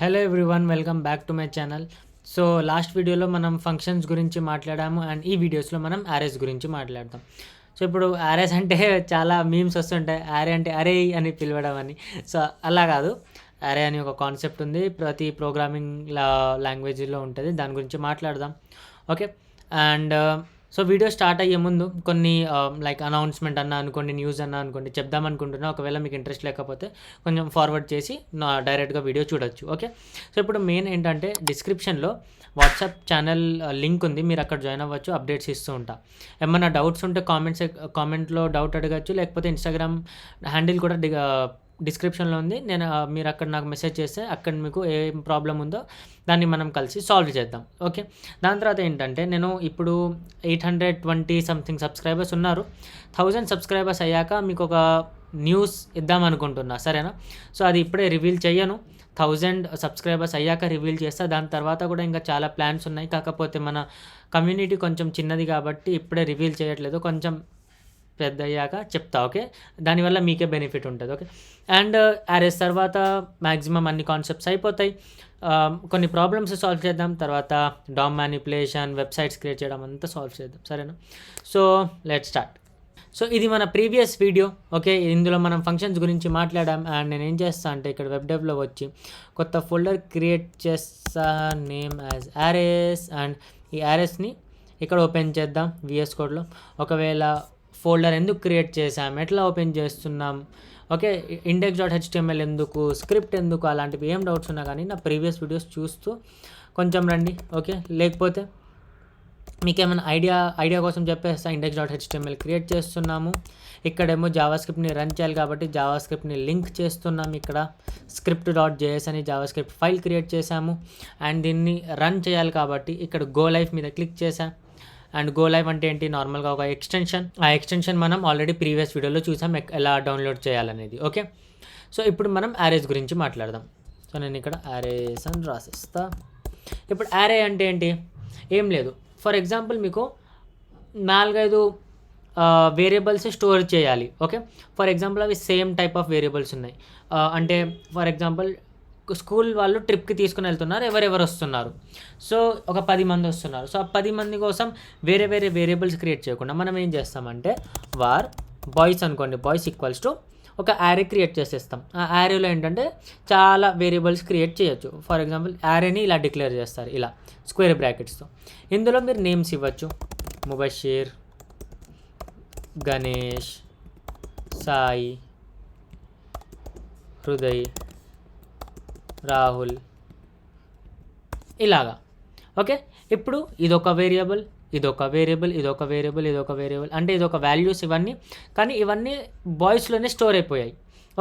Hello everyone, welcome back to my channel. So last వీడియోలో మనం functions గురించి మాట్లాడాము అండ్ ఈ వీడియోస్లో మనం యారేస్ గురించి మాట్లాడతాం. సో ఇప్పుడు యారేస్ అంటే చాలా మీమ్స్ వస్తుంటాయి, యారే అంటే అరే అని పిలవడం అని. సో అలా కాదు, యారే అని ఒక కాన్సెప్ట్ ఉంది, ప్రతి ప్రోగ్రామింగ్ లాంగ్వేజ్లో ఉంటుంది, దాని గురించి మాట్లాడదాం. Okay. And so video start అయ్యే ముందు కొన్ని లైక్ అనౌన్స్మెంట్ అన్నా అనుకోండి, న్యూస్ అన్నా అనుకోండి, చెప్దాం అనుకుంటున్నా. ఒకవేళ మీకు ఇంట్రెస్ట్ లేకపోతే కొంచెం ఫార్వర్డ్ చేసి డైరెక్ట్గా వీడియో చూడొచ్చు. ఓకే. సో ఇప్పుడు మెయిన్ ఏంటంటే డిస్క్రిప్షన్లో వాట్సాప్ ఛానల్ లింక్ ఉంది, మీరు అక్కడ జాయిన్ అవ్వచ్చు, అప్డేట్స్ ఇస్తూ ఉంటా. ఏమన్నా డౌట్స్ ఉంటే కామెంట్లో డౌట్ అడగచ్చు, లేకపోతే ఇన్స్టాగ్రామ్ హ్యాండిల్ కూడా డిస్క్రిప్షన్లో ఉంది. మీరు అక్కడ నాకు మెసేజ్ చేస్తే అక్కడ మీకు ఏ ప్రాబ్లం ఉందో దాన్ని మనం కలిసి సాల్వ్ చేద్దాం. ఓకే. దాని తర్వాత ఏంటంటే నేను ఇప్పుడు 820 సంథింగ్ సబ్స్క్రైబర్స్ ఉన్నారు. 1000 సబ్స్క్రైబర్స్ అయ్యాక మీకు ఒక న్యూస్ ఇద్దాం అనుకుంటున్నా, సరేనా? సో అది ఇప్పుడే రివీల్ చేయను, 1000 సబ్స్క్రైబర్స్ అయ్యాక రివీల్ చేస్తా. దాని తర్వాత కూడా ఇంకా చాలా ప్లాన్స్ ఉన్నాయి, కాకపోతే మన కమ్యూనిటీ కొంచెం చిన్నది కాబట్టి ఇప్పుడే రివీల్ చేయట్లేదు, కొంచెం పెద్ద అయ్యాక చెప్తా. ఓకే. దానివల్ల మీకే బెనిఫిట్ ఉంటుంది. ఓకే. అండ్ యారేస్ తర్వాత మ్యాక్సిమం అన్ని కాన్సెప్ట్స్ అయిపోతాయి. కొన్ని ప్రాబ్లమ్స్ సాల్వ్ చేద్దాం, తర్వాత డామ్ మ్యానిపులేషన్, వెబ్సైట్స్ క్రియేట్ చేయడం అంతా సాల్వ్ చేద్దాం, సరేనా? So let start. సో ఇది మన ప్రీవియస్ వీడియో. ఓకే. ఇందులో మనం ఫంక్షన్స్ గురించి మాట్లాడాం. అండ్ నేను ఏం చేస్తా అంటే ఇక్కడ వెబ్ డెవ్లో వచ్చి కొత్త ఫోల్డర్ క్రియేట్ చేస్తా, నేమ్ యాజ్ యారేస్. అండ్ ఈ యారేస్ని ఇక్కడ ఓపెన్ చేద్దాం విఎస్ కోడ్లో. ఒకవేళ ఫోల్డర్ ఎందుకు క్రియేట్ చేసాం, ఎట్లా ఓపెన్ చేస్తున్నాం, ఓకే, index.html ఎందుకు, స్క్రిప్ట్ ఎందుకు, అలాంటివి ఏం డౌట్స్ ఉన్నా కానీ నా ప్రీవియస్ వీడియోస్ చూస్తూ కొంచెం రండి. ఓకే. లేకపోతే మీకేమైనా ఐడియా కోసం చెప్పేస్తా. index.html క్రియేట్ చేస్తున్నాము, ఇక్కడేమో జావాస్క్రిప్ట్ని రన్ చేయాలి కాబట్టి జావాస్క్రిప్ట్ని లింక్ చేస్తున్నాం. ఇక్కడ script.js అని జావాస్క్రిప్ట్ ఫైల్ క్రియేట్ చేసాము అండ్ దీన్ని రన్ చేయాలి కాబట్టి ఇక్కడ గో లైవ్ మీద క్లిక్ చేసాం. అండ్ గో లైవ్ అంటే ఏంటి, నార్మల్గా ఒక ఎక్స్టెన్షన్. ఆ ఎక్స్టెన్షన్ మనం ఆల్రెడీ ప్రీవియస్ వీడియోలో చూసాం ఎలా డౌన్లోడ్ చేయాలనేది. ఓకే. సో ఇప్పుడు మనం యారేస్ గురించి మాట్లాడదాం. సో నేను ఇక్కడ యారేస్ అని రాసిస్తా. ఇప్పుడు యారే అంటే ఏంటి, ఏం లేదు. ఫర్ ఎగ్జాంపుల్ మీకు 4-5 వేరియబుల్స్ స్టోర్ చేయాలి. ఓకే. ఫర్ ఎగ్జాంపుల్ అవి సేమ్ టైప్ ఆఫ్ వేరియబుల్స్ ఉన్నాయి. అంటే ఫర్ ఎగ్జాంపుల్ స్కూల్ వాళ్ళు ట్రిప్కి తీసుకుని వెళ్తున్నారు, ఎవరెవరు వస్తున్నారు, సో ఒక 10 మంది వస్తున్నారు. సో ఆ 10 మంది కోసం వేరే వేరే వేరియబుల్స్ క్రియేట్ చేయకుండా మనం ఏం చేస్తామంటే వార్ బాయ్స్ అనుకోండి, బాయ్స్ ఈక్వల్స్ టు ఒక యారే క్రియేట్ చేసేస్తాం. ఆ యారేలో ఏంటంటే చాలా వేరియబుల్స్ క్రియేట్ చేయొచ్చు. ఫర్ ఎగ్జాంపుల్ యారేని ఇలా డిక్లేర్ చేస్తారు, ఇలా స్క్వేర్ బ్రాకెట్స్తో. ఇందులో మీరు నేమ్స్ ఇవ్వచ్చు, ముబషీర్, గణేష్, సాయి, హృదయ్, రాహుల్, ఇలాగా. ఓకే. ఇప్పుడు ఇదొక వేరియబుల్, ఇదొక వేరియబుల్, ఇదొక వేరియబుల్, ఇదొక వేరియబుల్, అంటే ఇదొక వాల్యూస్ ఇవన్నీ, కానీ ఇవన్నీ బాయ్స్లోనే స్టోర్ అయిపోయాయి.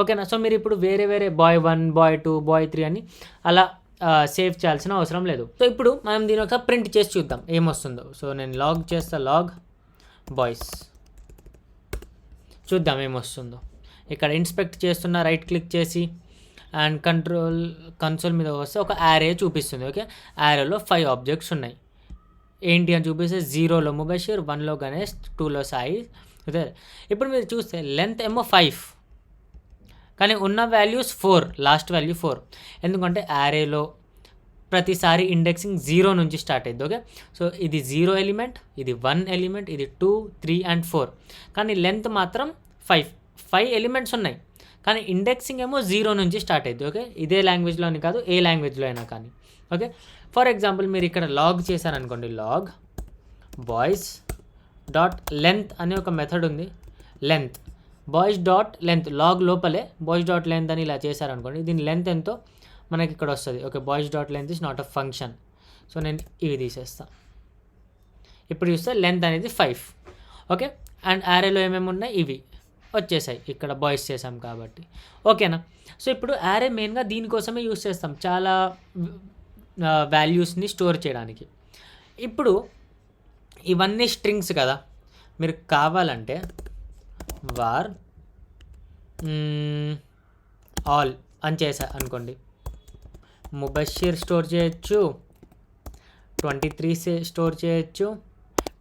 ఓకేనా? సో మీరు ఇప్పుడు వేరే వేరే బాయ్ 1, బాయ్ 2, బాయ్ 3 అని అలా సేవ్ చేయాల్సిన అవసరం లేదు. సో ఇప్పుడు మనం దీని ఒక ప్రింట్ చేసి చూద్దాం ఏమొస్తుందో. సో నేను లాగ్ చేస్తా, లాగ్ బాయ్స్, చూద్దాం ఏమొస్తుందో. ఇక్కడ ఇన్స్పెక్ట్ చేస్తున్న, రైట్ క్లిక్ చేసి అండ్ కన్సోల్ మీద వస్తే ఒక యారే చూపిస్తుంది. ఓకే. యారేలో 5 ఆబ్జెక్ట్స్ ఉన్నాయి. ఏంటి అని చూపిస్తే 0లో ముబషీర్, 1లో గణేష్, 2లో సాయి. అదే ఇప్పుడు మీరు చూస్తే లెంత్ ఏమో 5 కానీ ఉన్న వాల్యూస్ 4, లాస్ట్ వాల్యూ 4. ఎందుకంటే యారేలో ప్రతిసారి ఇండెక్సింగ్ 0 నుంచి స్టార్ట్ అయింది. ఓకే. సో ఇది 0 ఎలిమెంట్, ఇది 1 ఎలిమెంట్, ఇది 2, 3 అండ్ 4, కానీ లెంత్ మాత్రం 5 ఎలిమెంట్స్ ఉన్నాయి, కానీ ఇండెక్సింగ్ ఏమో 0 నుంచి స్టార్ట్ అయింది. ఓకే. ఇదే లాంగ్వేజ్లో అని కాదు, ఏ లాంగ్వేజ్లో అయినా కానీ. ఓకే. ఫర్ ఎగ్జాంపుల్ మీరు ఇక్కడ లాగ్ చేశారనుకోండి, లాగ్ బాయ్స్ డాట్ లెంత్ అనే ఒక మెథడ్ ఉంది. Length boys dot length, log లోపలే బాయ్స్ డాట్ లెంత్ అని ఇలా చేశారనుకోండి, దీని లెంత్ ఎంతో మనకి ఇక్కడ వస్తుంది. Okay. Boys dot length is not a function. So నేను ఇవి తీసేస్తాను. ఇప్పుడు చూస్తే లెంత్ అనేది 5. ఓకే. అండ్ యారేలో ఏమేమి ఉన్నాయి, ఇవి వచ్చేసాయి, ఇక్కడ బాయ్స్ చేసాం కాబట్టి. ఓకేనా? సో ఇప్పుడు యారే మెయిన్గా దీనికోసమే యూస్ చేస్తాం, చాలా వాల్యూస్ని స్టోర్ చేయడానికి. ఇప్పుడు ఇవన్నీ స్ట్రింగ్స్ కదా, మీరు కావాలంటే వార్ ఆల్ అని చేసా అనుకోండి, ముబషీర్ స్టోర్ చేయొచ్చు, 23 స్టోర్ చేయొచ్చు,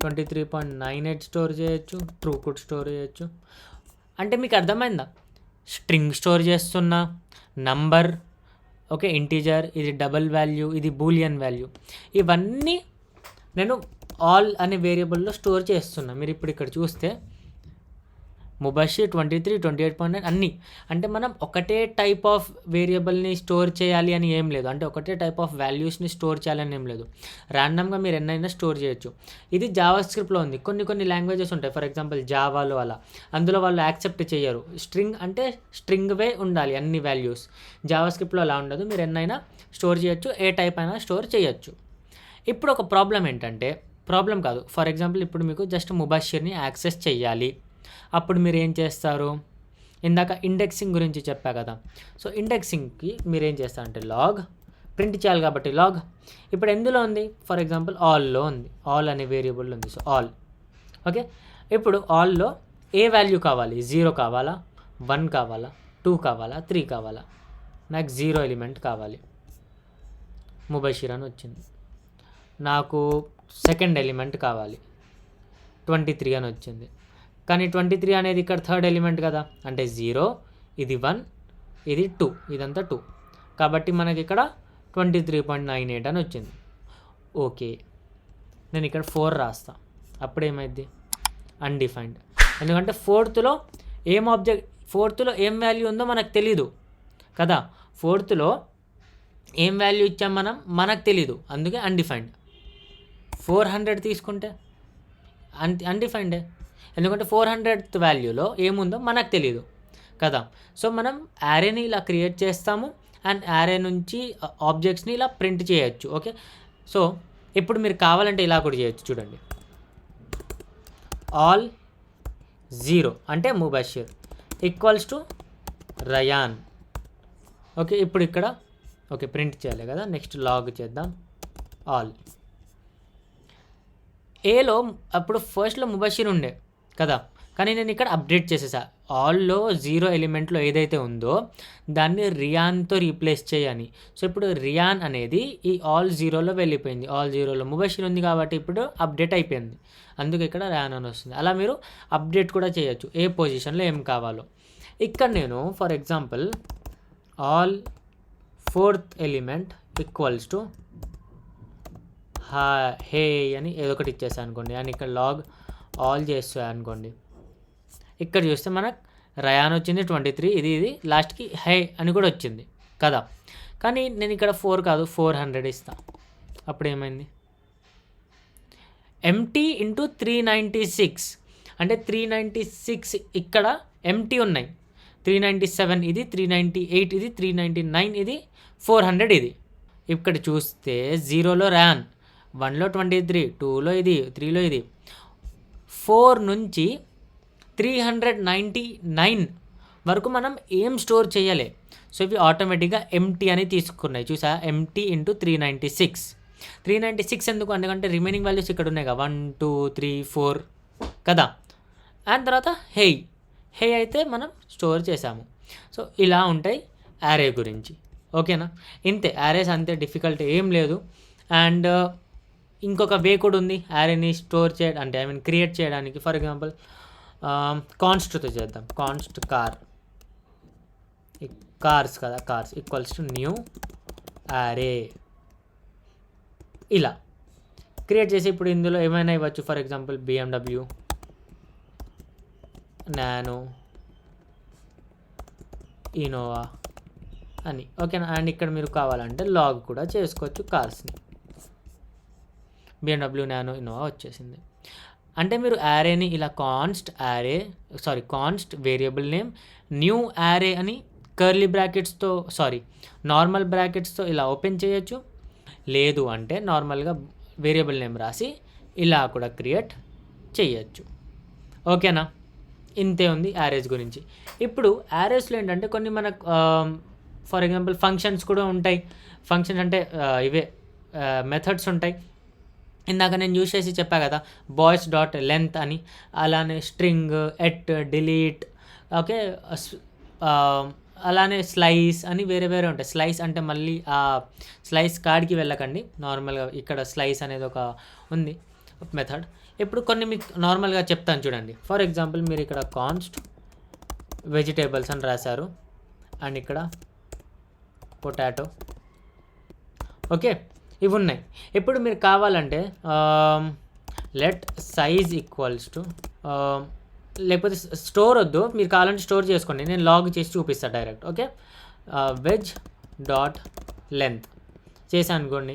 23.98 స్టోర్ చేయొచ్చు, ట్రూ కూడా స్టోర్ చేయొచ్చు. అంటే మీకు అర్థమైందా, స్ట్రింగ్ స్టోర్ చేస్తున్నా, నంబర్ ఓకే, ఇంటీజర్, ఇది డబుల్ వాల్యూ, ఇది బూలియన్ వాల్యూ, ఇవన్నీ నేను ఆల్ అనే వేరియబుల్లో స్టోర్ చేస్తున్నా. మీరు ఇప్పుడు ఇక్కడ చూస్తే ముబషిర్ 23, 28.9 అన్నీ. అంటే మనం ఒకటే టైప్ ఆఫ్ వేరియబుల్ని స్టోర్ చేయాలి అని ఏం లేదు, అంటే ఒకటే టైప్ ఆఫ్ వాల్యూస్ని స్టోర్ చేయాలని ఏం లేదు. ర్యాండమ్గా మీరు ఎన్నైనా స్టోర్ చేయొచ్చు. ఇది జావా స్క్రిప్ట్లో ఉంది. కొన్ని లాంగ్వేజెస్ ఉంటాయి, ఫర్ ఎగ్జాంపుల్ జావాలో అలా, అందులో వాళ్ళు యాక్సెప్ట్ చేయరు. స్ట్రింగ్ అంటే స్ట్రింగ్వే ఉండాలి అన్ని వాల్యూస్. జావా స్క్రిప్ట్లో అలా ఉండదు, మీరు ఎన్నైనా స్టోర్ చేయొచ్చు, ఏ టైప్ అయినా స్టోర్ చేయొచ్చు. ఇప్పుడు ఒక ప్రాబ్లం ఏంటంటే, ప్రాబ్లం కాదు, ఫర్ ఎగ్జాంపుల్ ఇప్పుడు మీకు జస్ట్ ముబషిర్ని యాక్సెస్ చేయాలి. అప్పుడు మీరు ఏం చేస్తారు? ఇందాక ఇండెక్సింగ్ గురించి చెప్పా కదా. సో ఇండెక్సింగ్కి మీరు ఏం చేస్తారంటే లాగ్ ప్రింట్ చేయాలి కాబట్టి లాగ్. ఇప్పుడు ఎందులో ఉంది? ఫర్ ఎగ్జాంపుల్ ఆల్లో ఉంది, ఆల్ అనే వేరియబుల్ ఉంది. So all, okay. ఇప్పుడు ఆల్లో ఏ వాల్యూ కావాలి? 0 కావాలా, 1 కావాలా, 2 కావాలా, 3 కావాలా? నాకు 0 ఎలిమెంట్ కావాలి. ముబషిర్ అని వచ్చింది. నాకు సెకండ్ ఎలిమెంట్ కావాలి, 23 అని వచ్చింది. కానీ 23 అనేది ఇక్కడ థర్డ్ ఎలిమెంట్ కదా, అంటే 0, ఇది 1, ఇది 2, ఇదంతా 2, కాబట్టి మనకి ఇక్కడ 23.98 అని వచ్చింది. ఓకే, నేను ఇక్కడ 4 రాస్తా, అప్పుడేమైంది? అన్డిఫైన్డ్. ఎందుకంటే ఫోర్త్లో ఏం వాల్యూ ఉందో మనకు తెలీదు కదా. ఫోర్త్లో ఏం వాల్యూ ఇచ్చాం మనకు తెలీదు, అందుకే అన్డిఫైన్డ్. 400 తీసుకుంటే అన్డిఫైన్డే, ఎందుకంటే 400th వాల్యూలో ఏముందో మనకు తెలియదు కదా. సో మనం యారేని ఇలా క్రియేట్ చేస్తాము అండ్ యారే నుంచి ఆబ్జెక్ట్స్ని ఇలా ప్రింట్ చేయొచ్చు. ఓకే, సో ఇప్పుడు మీరు కావాలంటే ఇలా కూడా చేయొచ్చు. చూడండి, ఆల్ 0 అంటే ముబషిర్ ఈక్వల్స్ టు రయాన్. ఓకే, ఇప్పుడు ఇక్కడ ఓకే ప్రింట్ చేయాలి కదా. నెక్స్ట్ లాగ్ చేద్దాం. ఆల్ ఏలో అప్పుడు ఫస్ట్లో ముబషిర్ ఉండే కదా, కానీ నేను ఇక్కడ అప్డేట్ చేసేసా. ఆల్లో 0 ఎలిమెంట్లో ఏదైతే ఉందో దాన్ని రియాన్తో రీప్లేస్ చేయని. సో ఇప్పుడు రియాన్ అనేది ఈ ఆల్ 0లో వెళ్ళిపోయింది. ఆల్ 0లో ముబషిర్ ఉంది కాబట్టి ఇప్పుడు అప్డేట్ అయిపోయింది, అందుకే ఇక్కడ రియాన్ అని వస్తుంది. అలా మీరు అప్డేట్ కూడా చేయొచ్చు, ఏ పొజిషన్లో ఏం కావాలో. ఇక్కడ నేను for example all 4th element equals to hey అని ఏదో ఒకటి ఇచ్చేసాను అనుకోండి, అని ఇక్కడ లాగ్ ఆల్ చేస్తా అనుకోండి. ఇక్కడ చూస్తే మనకు రయాన్ వచ్చింది 23, ఇది లాస్ట్కి హై అని కూడా వచ్చింది కదా. కానీ నేను ఇక్కడ 4 కాదు 400 ఇస్తా. అప్పుడు ఏమైంది? ఎంటీ ఇంటూ 396 అంటే 396 ఇక్కడ ఎంటీ ఉన్నాయి. 397 ఇది, 398 ఇది, 399 ఇది, 400 ఇది. ఇక్కడ చూస్తే 0లో ర్యాన్, 1లో 23, 2లో ఇది, 3లో ఇది, 4 నుంచి 399 వరకు మనం ఏం స్టోర్ చేయలే. సో ఇవి ఆటోమేటిక్గా ఎంటీ అని తీసుకున్నాయి. చూసా, ఎంటీ ఇంటూ 396 ఎందుకు? ఎందుకంటే రిమైనింగ్ వాల్యూస్ ఇక్కడ ఉన్నాయి కదా, 1, 2, 3, 4 కదా. అండ్ తర్వాత హే అయితే మనం స్టోర్ చేసాము. సో ఇలా ఉంటాయి యారే గురించి. ఓకేనా, ఇంతే. యారేస్ అంతే డిఫికల్ట్ ఏం లేదు. అండ్ ఇంకొక వే కూడా ఉంది యారేని స్టోర్ చేయడం, అంటే క్రియేట్ చేయడానికి. ఫర్ ఎగ్జాంపుల్ కాన్స్ట్తో చేద్దాం. కాన్స్ట్ కార్స్ కదా, కార్స్ ఈక్వల్స్ టు న్యూ యారే. ఇలా క్రియేట్ చేసి ఇప్పుడు ఇందులో ఏమైనా ఇవ్వచ్చు. For example BMW, nano, Innova అని. ఓకేనా, అండ్ ఇక్కడ మీరు కావాలంటే లాగ్ కూడా చేసుకోవచ్చు కార్స్ని. BMW, నానో, ఇనోవా వచ్చేసింది. అంటే మీరు యారేని ఇలా కాన్స్ట్ వేరియబుల్ నేమ్ న్యూ యారే అని కర్లీ బ్రాకెట్స్తో నార్మల్ బ్రాకెట్స్తో ఇలా ఓపెన్ చేయొచ్చు. లేదు అంటే నార్మల్గా వేరియబుల్ నేమ్ రాసి ఇలా కూడా క్రియేట్ చేయొచ్చు. ఓకేనా, ఇంతే ఉంది యారేస్ గురించి. ఇప్పుడు యారేస్లో ఏంటంటే కొన్ని మనకు ఫర్ ఎగ్జాంపుల్ ఫంక్షన్స్ కూడా ఉంటాయి. ఫంక్షన్స్ అంటే ఇవే మెథడ్స్ ఉంటాయి. ఇందాక నేను యూజ్ చేసి చెప్పా కదా, boys.length అని, అలానే స్ట్రింగ్, ఎట్, డిలీట్, ఓకే, అలానే స్లైస్ అని వేరే ఉంటాయి. స్లైస్ అంటే మళ్ళీ ఆ స్లైస్ కార్డ్కి వెళ్ళకండి, నార్మల్గా ఇక్కడ స్లైస్ అనేది ఒక ఉంది మెథడ్. ఇప్పుడు కొన్ని మీకు నార్మల్గా చెప్తాను చూడండి. ఫర్ ఎగ్జాంపుల్ మీరు ఇక్కడ కాన్స్ట్ వెజిటేబుల్స్ అని రాశారు, అండ్ ఇక్కడ పొటాటో. ఓకే, ఇవి ఉన్నాయి. ఇప్పుడు మీరు కావాలంటే లెట్ సైజ్ ఈక్వల్స్ టు, లేకపోతే స్టోర్ వద్దు, మీరు కావాలంటే స్టోర్ చేసుకోండి, నేను లాగ్ చేసి చూపిస్తాను direct. Okay, veg dot length చేశాను అనుకోండి,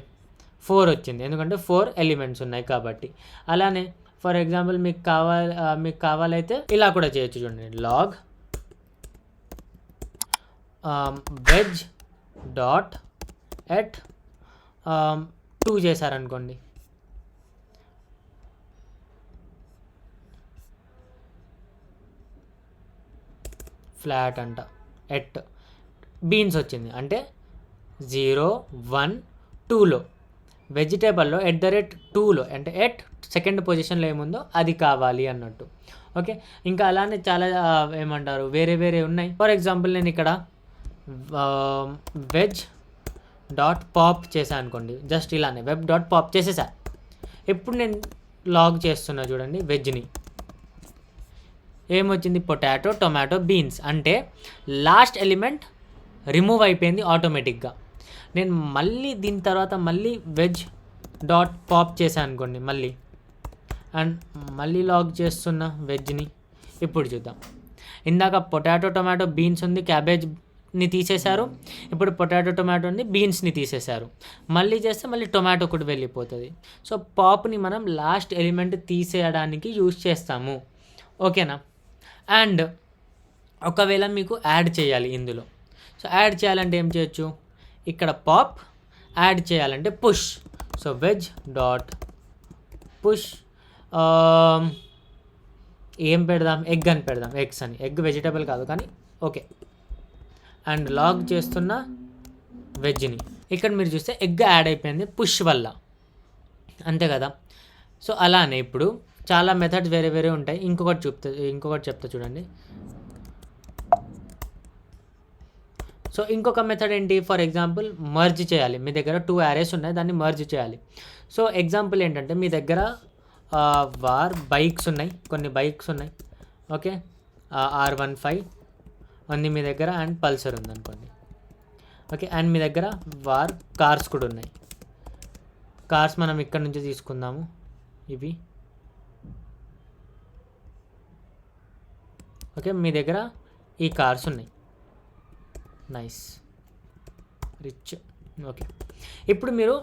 4 వచ్చింది, ఎందుకంటే 4 ఎలిమెంట్స్ ఉన్నాయి కాబట్టి. అలానే ఫర్ ఎగ్జాంపుల్ మీకు కావాలైతే ఇలా కూడా చేయొచ్చు. చూడండి, లాగ్ వెజ్ డాట్ ఎట్ 2 చేశారనుకోండి, ఫ్లాట్ అంట ఎట్ బీన్స్ వచ్చింది. అంటే 0, 1, 2లో వెజిటేబుల్లో @2లో అంటే ఎట్ సెకండ్ పొజిషన్లో ఏముందో అది కావాలి అన్నట్టు. ఓకే, ఇంకా అలానే చాలా ఏమంటారు వేరే వేరే ఉన్నాయి. ఫర్ ఎగ్జాంపుల్ నేను ఇక్కడ వెజ్ డాట్ పాప్ చేశాను అనుకోండి, జస్ట్ ఇలానే వెబ్ డాట్ పాప్ చేసేసా. ఇప్పుడు నేను లాగ్ చేస్తున్నా చూడండి, వెజ్ని ఏమొచ్చింది, పొటాటో, టొమాటో, బీన్స్. అంటే లాస్ట్ ఎలిమెంట్ రిమూవ్ అయిపోయింది ఆటోమేటిక్గా. నేను మళ్ళీ దీని తర్వాత మళ్ళీ వెజ్ డాట్ పాప్ చేశాను అనుకోండి మళ్ళీ, అండ్ మళ్ళీ లాగ్ చేస్తున్న వెజ్ని. ఇప్పుడు చూద్దాం, ఇందాక పొటాటో, టొమాటో, బీన్స్ ఉంది, క్యాబేజ్ని తీసేశారు. ఇప్పుడు పొటాటో, టొమాటో ఉంది, బీన్స్ని తీసేశారు. మళ్ళీ చేస్తే మళ్ళీ టొమాటో కూడా వెళ్ళిపోతుంది. సో పాప్ని మనం లాస్ట్ ఎలిమెంట్ తీసేయడానికి యూజ్ చేస్తాము. ఓకేనా. అండ్ ఒకవేళ మీకు యాడ్ చేయాలి ఇందులో, సో యాడ్ చేయాలంటే ఏం చేయొచ్చు, ఇక్కడ పాప్, యాడ్ చేయాలంటే push. So veg dot push, ఏం పెడదాం, ఎగ్ అని పెడదాం, ఎగ్స్ అని. ఎగ్ వెజిటేబుల్ కాదు కానీ ఓకే. అండ్ లాగ్ చేస్తున్న వెజ్ని. ఇక్కడ మీరు చూస్తే ఎగ్ యాడ్ అయిపోయింది పుష్ వల్ల, అంతే కదా. సో అలానే ఇప్పుడు చాలా మెథడ్స్ వేరే వేరే ఉంటాయి. ఇంకొకటి చెప్తా చూడండి. సో ఇంకొక మెథడ్ ఏంటి, ఫర్ ఎగ్జాంపుల్ మర్జ్ చేయాలి. మీ దగ్గర 2 అరేస్ ఉన్నాయి, దాన్ని మర్జ్ చేయాలి. సో ఎగ్జాంపుల్ ఏంటంటే మీ దగ్గర వార్ బైక్స్ ఉన్నాయి, కొన్ని బైక్స్ ఉన్నాయి. ఓకే, R15 ఉంది మీ దగ్గర, అండ్ పల్సర్ ఉంది అనుకోండి. ఓకే, అండ్ మీ దగ్గర వార్ కార్స్ కూడా ఉన్నాయి. కార్స్ మనం ఇక్కడ నుంచి తీసుకుందాము, ఇవి. ఓకే, మీ దగ్గర ఈ కార్స్ ఉన్నాయి, నైస్, రిచ్. ఓకే, ఇప్పుడు మీరు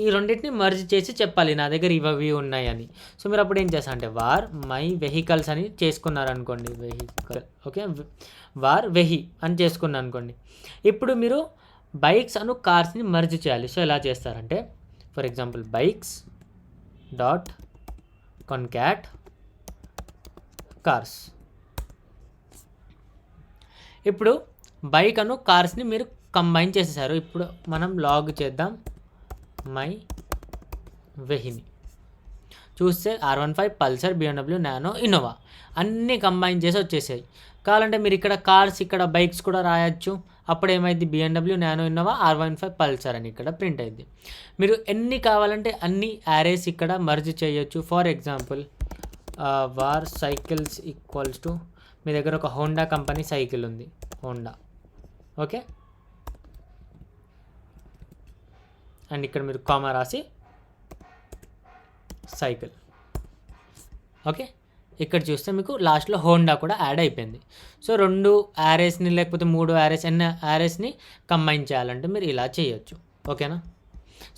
ఈ రెండింటిని మర్జ్ చేసి చెప్పాలి, నా దగ్గర ఇవి ఉన్నాయని. సో మీరు అప్పుడు ఏం చేస్తారు అంటే వార్ మై వెహికల్స్ అని చేసుకున్నారనుకోండి, వెహికల్. ఓకే, వార్ వెహి అని చేసుకున్నాను అనుకోండి. ఇప్పుడు మీరు బైక్స్ అను కార్స్ని మర్జ్ చేయాలి. సో ఎలా చేస్తారంటే for example bikes dot concat cars. ఇప్పుడు బైక్ అను కార్స్ని మీరు కంబైన్ చేసేసారు. ఇప్పుడు మనం లాగ్ చేద్దాం మై వెహిని. చూస్తే R15, Pulsar, BMW, nano, Innova అన్నీ కంబైన్ చేసి వచ్చేసాయి. కావాలంటే మీరు ఇక్కడ కార్స్, ఇక్కడ బైక్స్ కూడా రాయొచ్చు. అప్పుడు ఏమైంది, BMW, nano, Innova, R15, Pulsar అని ఇక్కడ ప్రింట్ అయింది. మీరు ఎన్ని కావాలంటే అన్ని యారేస్ ఇక్కడ మర్జ్ చేయొచ్చు. For example var cycles equals to, మీ దగ్గర ఒక హోండా కంపెనీ సైకిల్ ఉంది, హోండా. ఓకే, అండ్ ఇక్కడ మీరు కామా రాసి సైకిల్. ఓకే, ఇక్కడ చూస్తే మీకు లాస్ట్లో హోండా కూడా యాడ్ అయిపోయింది. సో 2 యారేస్ని లేకపోతే 3 యారేస్, ఎన్ని యారేస్ని కంబైన్ చేయాలంటే మీరు ఇలా చేయొచ్చు. ఓకేనా.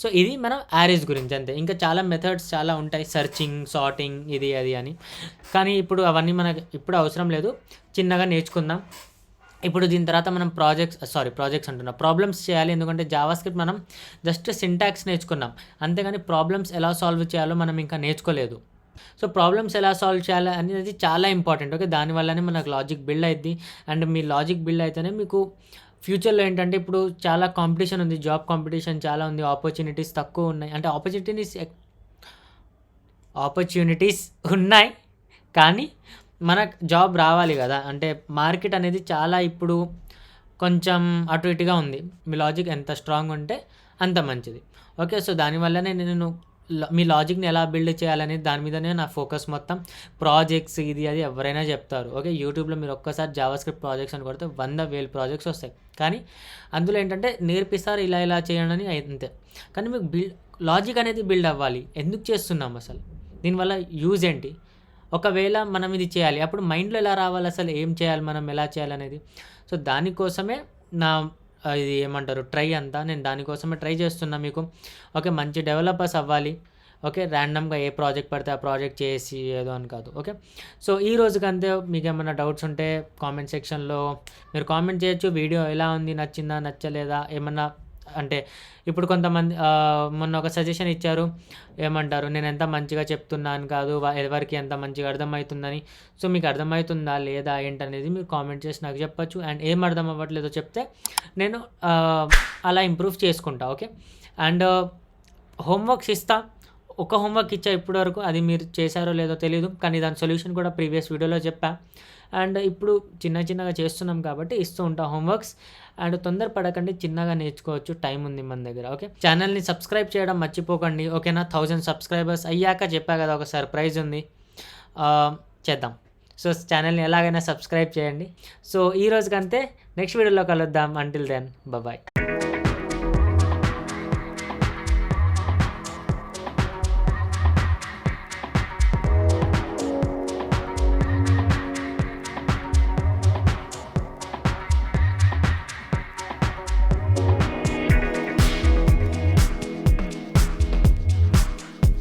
సో ఇది మనం యారేస్ గురించి అంతే. ఇంకా చాలా మెథడ్స్ చాలా ఉంటాయి, సర్చింగ్, సార్టింగ్, ఇది అది అని. కానీ ఇప్పుడు అవన్నీ మనకు ఇప్పుడు అవసరం లేదు, చిన్నగా నేర్చుకుందాం. ఇప్పుడు దీని తర్వాత మనం ప్రాబ్లమ్స్ చేయాలి. ఎందుకంటే జావాస్క్రిప్ట్ మనం జస్ట్ సింటాక్స్ నేర్చుకున్నాం, అంతేగాని ప్రాబ్లమ్స్ ఎలా సాల్వ్ చేయాలో మనం ఇంకా నేర్చుకోలేదు. సో ప్రాబ్లమ్స్ ఎలా సాల్వ్ చేయాలి అనేది చాలా ఇంపార్టెంట్. ఓకే, దానివల్లనే మనకు లాజిక్ బిల్డ్ అవుద్ది. అండ్ మీ లాజిక్ బిల్డ్ అయితేనే మీకు ఫ్యూచర్లో ఏంటంటే, ఇప్పుడు చాలా కాంపిటీషన్ ఉంది, జాబ్ కాంపిటీషన్ చాలా ఉంది, ఆపర్చునిటీస్ తక్కువ ఉన్నాయి. అంటే ఆపర్చునిటీస్ ఉన్నాయి కానీ మనకు జాబ్ రావాలి కదా. అంటే మార్కెట్ అనేది చాలా ఇప్పుడు కొంచెం అటు ఇటుగా ఉంది. మీ లాజిక్ ఎంత స్ట్రాంగ్ ఉంటే అంత మంచిది. ఓకే, సో దానివల్లనే నేను మీ లాజిక్‌ని ఎలా బిల్డ్ చేయాలనేది దాని మీదనే నా ఫోకస్ మొత్తం. ప్రాజెక్ట్స్ ఇది అది ఎవరైనా చెప్తారు. ఓకే. యూట్యూబ్‌లో మీరు ఒక్కసారి జావాస్క్రిప్ట్ ప్రాజెక్ట్స్ అని కొడితే 100, 1000 ప్రాజెక్ట్స్ వస్తాయి. కానీ అందులో ఏంటంటే నేర్పిస్తారు ఇలా ఇలా చేయండి అని అంతే. కానీ మీకు లాజిక్ అనేది బిల్డ్ అవ్వాలి. ఎందుకు చేస్తున్నాం అసలు? దీనివల్ల యూజ్ ఏంటి? ఒకవేళ మనం ఇది చేయాలి. అప్పుడు మైండ్‌లో ఎలా రావాలి అసలు ఏం చేయాలి మనం? ఎలా చేయాలనేది? సో, దానికోసమే నా ఇది ఏమంటారు ట్రై అంతా. నేను దానికోసమే ట్రై చేస్తున్నా మీకు. ఓకే. మంచి డెవలపర్స్ అవ్వాలి. ఓకే. ర్యాండమ్‌గా ఏ ప్రాజెక్ట్ పడితే ఆ ప్రాజెక్ట్ చేసి ఏదో అని కాదు. ఓకే. సో, ఈ రోజుకంతే. మీకేమన్నా డౌట్స్ ఉంటే కామెంట్ సెక్షన్‌లో మీరు కామెంట్ చేయొచ్చు. వీడియో ఎలా ఉంది? నచ్చిందా? నచ్చలేదా? ఏమన్నా అంటే ఇప్పుడు కొంతమంది మొన్న ఒక సజెషన్ ఇచ్చారు. ఏమంటారు? నేనెంత మంచిగా చెప్తున్నాను కాదు. ఎవరికి ఎంత మంచిగా అర్థమవుతుందని. సో, మీకు అర్థమవుతుందా? లేదా? ఏంటనేది మీరు కామెంట్ చేసి నాకు చెప్పొచ్చు. అండ్ ఏం అర్థం అవ్వట్లేదో చెప్తే నేను అలా ఇంప్రూవ్ చేసుకుంటా. ఓకే. అండ్ హోంవర్క్స్ ఇస్తా. ఒక హోంవర్క్ ఇచ్చా ఇప్పటి వరకు. అది మీరు చేశారో లేదో తెలీదు. కానీ దాని సొల్యూషన్ కూడా ప్రీవియస్ వీడియోలో చెప్పా. అండ్ ఇప్పుడు చిన్నగా చేస్తున్నాం కాబట్టి ఇస్తూ ఉంటా హోంవర్క్స్. అండ్ తొందరపడకండి. చిన్నగా నేర్చుకోవచ్చు. టైం ఉంది మన దగ్గర. ఓకే. ఛానల్‌ని సబ్స్క్రైబ్ చేయడం మర్చిపోకండి. ఓకేనా? 1000 సబ్స్క్రైబర్స్ అయ్యాక చెప్పా కదా ఒక సర్ప్రైజ్ ఉంది. చేద్దాం. సో, ఛానల్‌ని ఎలాగైనా సబ్స్క్రైబ్ చేయండి. సో, ఈ రోజుకంతే. నెక్స్ట్ వీడియోలో కలుద్దాం. Until then bye.